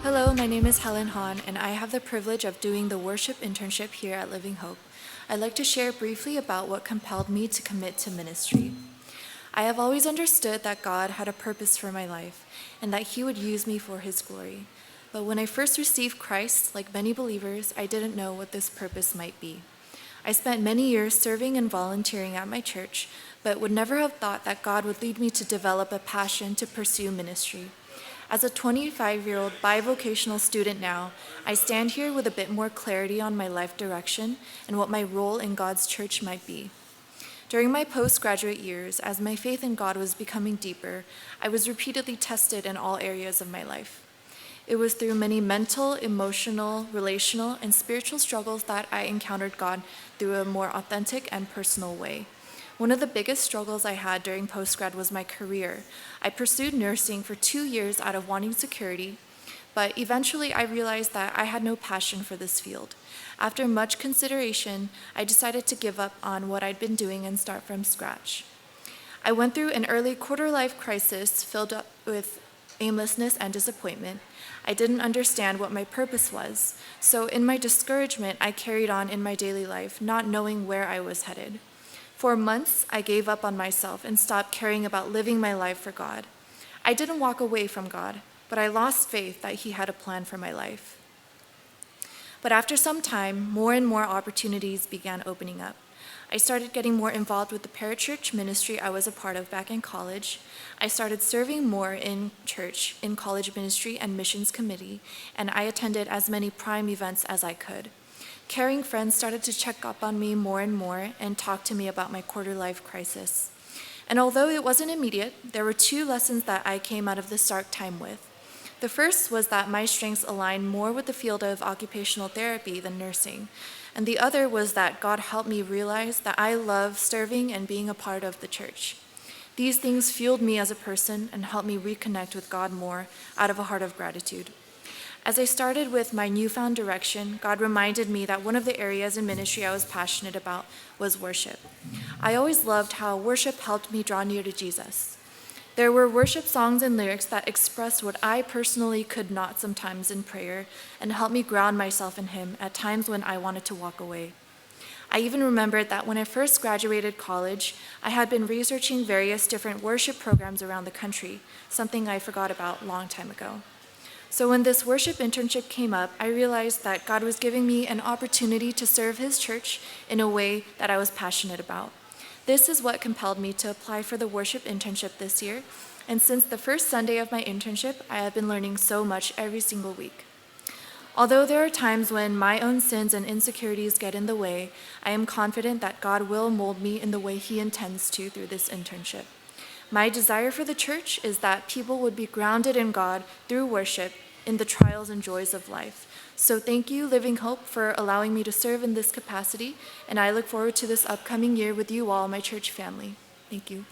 Hello, my name is Helen Han, and I have the privilege of doing the worship internship here at Living Hope. I'd like to share briefly about what compelled me to commit to ministry. I have always understood that God had a purpose for my life and that He would use me for His glory. But when I first received Christ, like many believers, I didn't know what this purpose might be. I spent many years serving and volunteering at my church, but would never have thought that God would lead me to develop a passion to pursue ministry. As a 25-year-old bivocational student now, I stand here with a bit more clarity on my life direction and what my role in God's church might be. During my postgraduate years, as my faith in God was becoming deeper, I was repeatedly tested in all areas of my life. It was through many mental, emotional, relational, and spiritual struggles that I encountered God through a more authentic and personal way. One of the biggest struggles I had during postgrad was my career. I pursued nursing for 2 years out of wanting security, but eventually I realized that I had no passion for this field. After much consideration, I decided to give up on what I'd been doing and start from scratch. I went through an early quarter-life crisis filled up with aimlessness and disappointment. I didn't understand what my purpose was, so in my discouragement, I carried on in my daily life, not knowing where I was headed. For months, I gave up on myself and stopped caring about living my life for God. I didn't walk away from God, but I lost faith that He had a plan for my life. But after some time, more and more opportunities began opening up. I started getting more involved with the parachurch ministry I was a part of back in college. I started serving more in church, in college ministry and missions committee, and I attended as many prime events as I could. Caring friends started to check up on me more and more and talk to me about my quarter-life crisis. And although it wasn't immediate, there were 2 lessons that I came out of this dark time with. The first was that my strengths aligned more with the field of occupational therapy than nursing. And the other was that God helped me realize that I love serving and being a part of the church. These things fueled me as a person and helped me reconnect with God more out of a heart of gratitude. As I started with my newfound direction, God reminded me that one of the areas in ministry I was passionate about was worship. I always loved how worship helped me draw near to Jesus. There were worship songs and lyrics that expressed what I personally could not sometimes in prayer and helped me ground myself in Him at times when I wanted to walk away. I even remembered that when I first graduated college, I had been researching various different worship programs around the country, something I forgot about a long time ago. So when this worship internship came up, I realized that God was giving me an opportunity to serve His church in a way that I was passionate about. This is what compelled me to apply for the worship internship this year, and since the first Sunday of my internship, I have been learning so much every single week. Although there are times when my own sins and insecurities get in the way, I am confident that God will mold me in the way He intends to through this internship. My desire for the church is that people would be grounded in God through worship in the trials and joys of life. So thank you, Living Hope, for allowing me to serve in this capacity, and I look forward to this upcoming year with you all, my church family. Thank you.